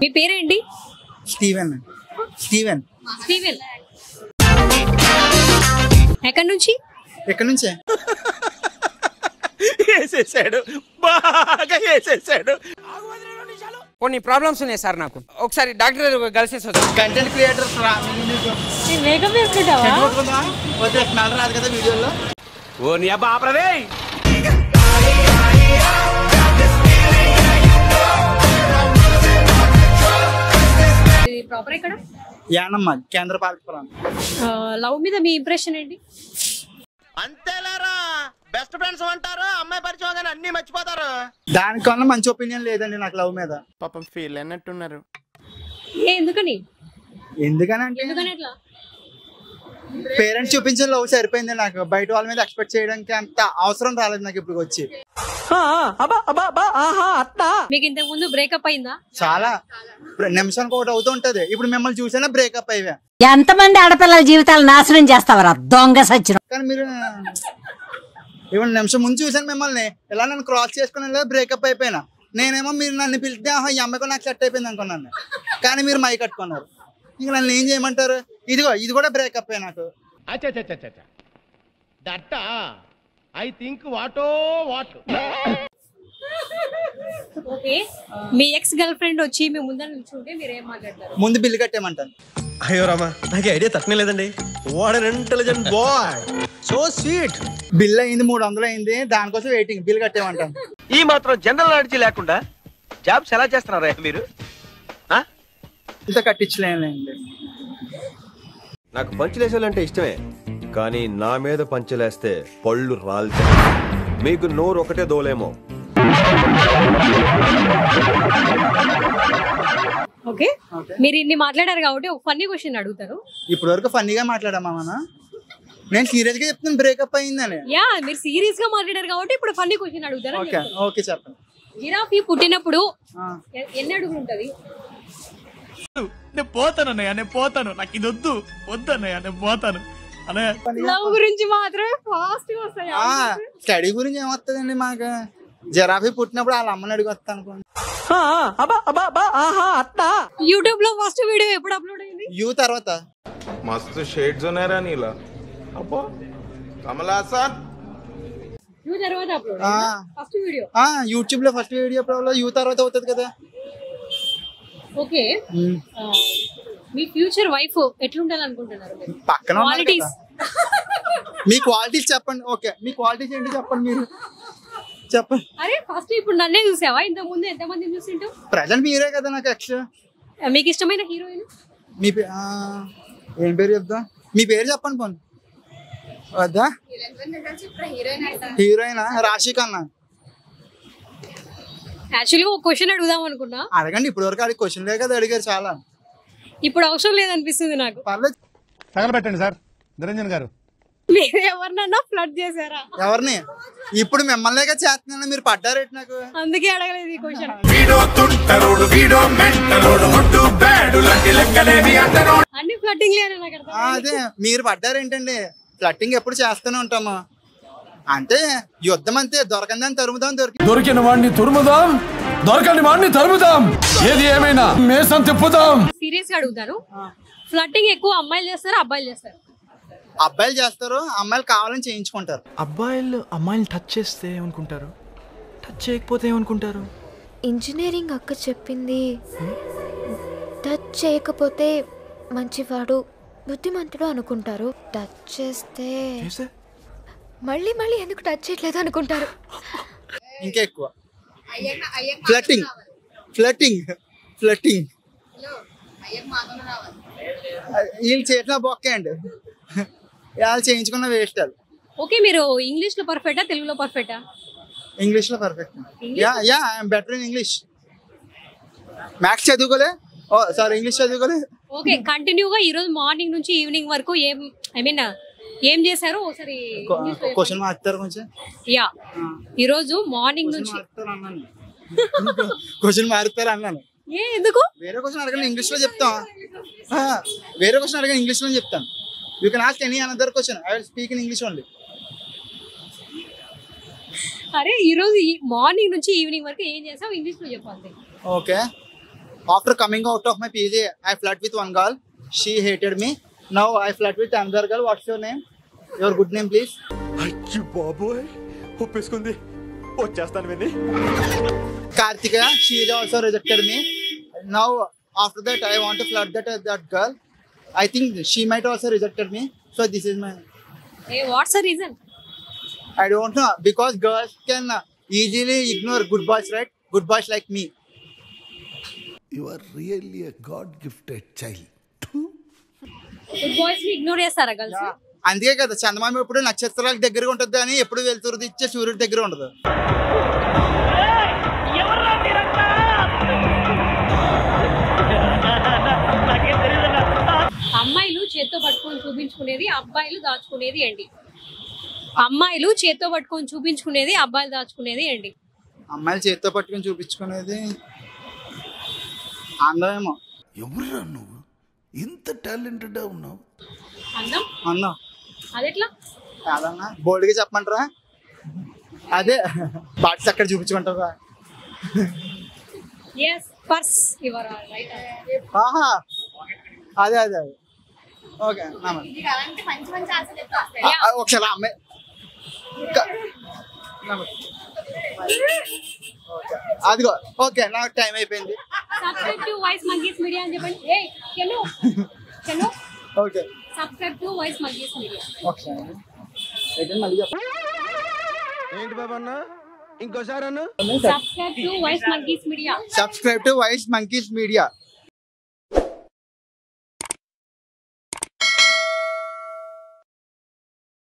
మీ పేరేంటి? Steven. Steven. Steven. ఎక్కడి నుంచి? ఎక్కడి నుంచే? వేసేసాడు, బాగా వేసేసాడు. కొన్ని ప్రాబ్లమ్స్ ఉన్నాయి సార్ నాకు. ఒకసారి డాక్టర్ కలిసేసి కంటెంట్ క్రియేటర్ మేకప్ వేసుకుంటావా? స్మెల్ రాదు కదా వీడియోలో. ఓ నీ అబ్బా ఆపరదే. ప్రాపర్ ఎక్కడ? యానమ్మ, కేంద్ర పాలక ప్రాంతం. లవ్ మీద మీ ఇంప్రెషన్ ఏంటి? అంతేలేరా, బెస్ట్ ఫ్రెండ్స్ అంటారు, అమ్మాయి పరిచయం కానీ అన్ని మర్చిపోతారు. దానికన్నా మంచి ఒపీనియన్ లేదండి నాకు లవ్ మీద. పాపం ఫీల్ అయినట్టున్నారు. ఎందుకని? ఎందుకనంటే అట్లా పేరెంట్స్ చూపించిన లవ్ సరిపోయింది నాకు. బయట వాళ్ళ మీద ఎక్స్పెక్ట్ చేయడానికి అంత అవసరం రాలేదు నాకు ఇప్పుడు వచ్చి. మీకు ఇంతకు ముందు బ్రేకప్ అయిందా? చాలా నిమిషానికి ఒకటి అవుతూ ఉంటది. ఇప్పుడు మిమ్మల్ని చూసినా బ్రేకప్ అయ్యా. ఎంతమంది ఆడపిల్లల జీవితాలు నాశనం చేస్తావరా దొంగ సచ్చిన. కానీ మీరు ఇప్పుడు నిమిషం ముందు చూసాను మిమ్మల్ని, ఇలా నన్ను క్రాస్ చేసుకుని బ్రేకప్ అయిపోయినా. నేనేమో మీరు నన్ను పిలిస్తే ఈ అమ్మాయికి నాకు సెట్ అయిపోయింది అనుకున్నాను. కానీ మీరు మై కట్టుకున్నారు. ఇంక నన్ను ఏం చేయమంటారు? ఇదిగో ఇది కూడా బ్రేకప్ అయ్యా నాకు. ఐ థింక్ వాటో వాట్. ఓకే, మీ ఎక్స్ గర్ల్ ఫ్రెండ్ వచ్చి మీ ముందర నిల్చుంటే మీరు ఏం మాట్లాడతారు? ముందు బిల్లు కట్టేయమంటాను. అయ్యో రామా, నాకు ఐడియా తక్కువ లేదండి. What an intelligent boy, so sweet. Bill అయింది 300 అయింది, దానికోసం వెయిటింగ్. బిల్ కట్టేయమంటాను. ఈ మాత్రం జనరల్ నాలెడ్జ్ లేకుండా జాబ్స్ ఎలా చేస్తున్నారా మీరు? ఇంత కట్టించలేండి. నాకు పంచులేసాలంటే ఇష్టమే, కానీ నా మీద పంచలేస్తే పళ్ళు రాలితే. మీకు నోరు ఒకటే దోలేమో. ఓకే, మీరు ఇన్ని మాట్లాడారు కాబట్టి ఒక ఫన్నీ క్వశ్చన్ అడుగుతారు. ఇప్పటి వరకు ఫన్నీగా మాట్లాడామా మనం? నేను సీరియస్ గా చెప్తాను బ్రేకప్ అయిందని. యా, మీరు సీరియస్ గా మాట్లాడారు కాబట్టి ఇప్పుడు ఫన్నీ క్వశ్చన్ అడుగుతారు. ఓకే ఓకే చెప్పండి. జిరాఫీ పుట్టినప్పుడు ఎన్ని అడుగులు ఉంటది? నేను పోతాను అన్నయ్య, నేను పోతాను, నాకు ఇది వద్దు వద్దన్నయ్య, నేను పోతాను అన్నయ్య. లవ్ గురించి మాత్రమే ఫాస్ట్ గా వస్తాయి. స్టడీ గురించి ఏమొస్తుందండి మాకు? జిరాఫీ పుట్టినప్పుడు వాళ్ళ అమ్మని అడిగి వస్తా అనుకోండి. యూట్యూబ్ లో ఫస్ట్ వీడియో ఎప్పుడు అప్లోడ్ అయింది? యూ తర్వాత मस्त शेड्स ఉన్నారా నీలా? అబ్బో కమలాసన్. యూ తర్వాత అప్లోడ్ ఫస్ట్ వీడియో. యూట్యూబ్ లో ఫస్ట్ వీడియో అప్లోడ్ యూ తర్వాత అవుతుంది కదా. ఓకే, మీ ఫ్యూచర్ వైఫ్ ఎట్లుండాలి అనుకుంటున్నారు? పక్కన క్వాలిటీస్, మీ క్వాలిటీస్ చెప్పండి. ఓకే, మీ క్వాలిటీస్ ఏంటి చెప్పండి, మీరు చెప్పండి. అరే ఫస్ట్ ఇప్పుడు నన్నే చూసావా? ఇంతకు ముందు ఎంత మందిని చూసింటావు? ప్రజెంట్ మీరే కదా నాకు ఎక్స్ట్రా. మీకు ఇష్టమైన హీరోయిన్? మీ ఏం పేరు చెప్తా? మీ పేరు చెప్పండి పోను. వద్దా? హీరోయిన్ రాశి ఖన్నా. యాక్చువల్గా ఒక క్వశ్చన్ అడుగుదాం అనుకున్నా. అడగండి, ఇప్పుడు వరకు అడిగి క్వశ్చన్లే కదా అడిగారు చాలా. ఇప్పుడు అవసరం లేదనిపిస్తుంది నాకు. పర్లేదు, తగలబెట్టండి సార్ నిరంజన్ గారు. మీరు ఎవరినన్నా ఫ్లడ్ చేశారా? ఎవరిని? ఇప్పుడు మిమ్మల్నిగా చేస్తున్నాను, మీరు పడ్డారేంటి నాకు? అందుకే అడగలేదు ఈ క్వశ్చన్. అన్ని ఫ్లట్టింగ్ లేని నాకు అర్థం. అదే మీరు పడ్డారేంటండి? ఫ్లట్టింగ్ ఎప్పుడు చేస్తూనే ఉంటాము. అంటే యుద్ధం అంతే, దొరకందని తరుముదాం, దొరికిన వాడిని తురుముదాం, దొరకని వాడిని తరుముదాం, ఏది ఏమైనా మేసం తిప్పుదాం. సీరియస్ గా అడుగుతాను, ఫ్లట్టింగ్ ఎక్కువ అమ్మాయిలు చేస్తారా అబ్బాయిలు చేస్తారా? అబ్బాయిలు చేస్తారు, అమ్మాయిలు కావాలని చేయించుకుంటారు. అబ్బాయిలు అమ్మాయిని టచ్ చేస్తే ఏమనుకుంటారు, టచ్ చేయకపోతే ఏమనుకుంటారు? ఇంజనీరింగ్ అక్క చెప్పింది, టచ్ చేయకపోతే మంచివాడు బుద్ధిమంతుడు అనుకుంటారు, టచ్ చేస్తే మళ్ళీ మళ్ళీ ఎందుకు టచ్ చేయట్లేదు అనుకుంటారు. ఇంకా ఎక్కువ ఫ్లట్టింగ్ ఫ్లట్టింగ్ ఫ్లట్టింగ్ వీళ్ళు చేసిన బొక్కే అండి, వాళ్ళు చేయించుకున్న వేస్ట్. వాళ్ళు ఓకే, మీరు ఇంగ్లీష్ లో పర్ఫెక్టా తెలుగులో పర్ఫెక్టా? ఇంగ్లీష్ లో perfect. Yeah I'm better in English. Maths చదువుకోలే, ఓ సారీ ఇంగ్లీష్ చదువుకోలే. ఓకే, కంటిన్యూగా ఈ రోజు మార్నింగ్ నుంచి ఈవినింగ్ వరకు ఏం చేశారు ఒకసారి క్వశ్చన్ మార్చుతారు కొంచెం. యా, ఈ రోజు మార్నింగ్ నుంచి క్వశ్చన్ మారుతారు అన్నాను. ఎందుకు? వేరే క్వశ్చన్ అడగండి, ఇంగ్లీష్ లో చెప్తాం. వేరే క్వశ్చన్ అడగండి, ఇంగ్లీష్ లో చెప్తాను. You can ask any another question, I will speak in English only. అరే ఈ రోజు మార్నింగ్ నుంచి ఈవినింగ్ వరకు ఏం చేసావు ఇంగ్లీష్ లో చెప్పాలి. Okay, After coming out of my PG, I flirt with one girl. She hated me. Now I flirt with another girl. What's your name? Your good name, please. అయ్యో బాబోయ్ ఒప్పేసుకుంది వచ్చేస్తాను విని. Kartika, she also rejected me. Now after that, I want to flirt that girl. I think she might also rejected me. So this is my. Hey, what's the reason? I don't know, because girls can easily ignore good boys, right? Good boys like me. You are really a God gifted child. Good boys ని ignore చేస్తారా girls? అందుకే కదా చందమామ ఎప్పుడు నక్షత్రాలకు దగ్గరగా ఉంటుంది అని ఎప్పుడు వెళ్తురుది ఇచ్చే సూర్యుడి దగ్గర ఉండదు. అమ్మాయిలు చేత్తో పట్టుకొని చూపించుకునేది, అబ్బాయిలు దాచుకునేది ఏంటి? అమ్మాయిలు చేత్తో పట్టుకొని చూపించుకునేది, అబ్బాయిలు దాచుకునేది ఏంటి? అమ్మాయిలు చేత్తో పట్టుకొని చూపించుకునేది అందమేమో. ఎవరురా నువ్వు ఇంత టాలెంటెడ్ ఉన్నావు? అందం. అందం అదెట్లా? కాదన్నా బోల్డ్గా చెప్పమంటారా? అదే పార్ట్స్ అక్కడ చూపించుకుంటారా? yes purse you are right. ఆహా అదే అదే అదే ఓకే ఒకసారి అమ్మాయి అదిగో ఓకే నాకు టైం అయిపోయింది. Subscribe to voice monkeys media అని చెప్పండి. ఏయ్ చెల్లు చెల్లు okay subscribe to voice monkeys media. ఒకసారి అయితే మళ్ళీ చెప్పండి. ఏంటి బాబా అన్న ఇంకోసారి అన్న subscribe to voice monkeys media. Subscribe to voice monkeys media.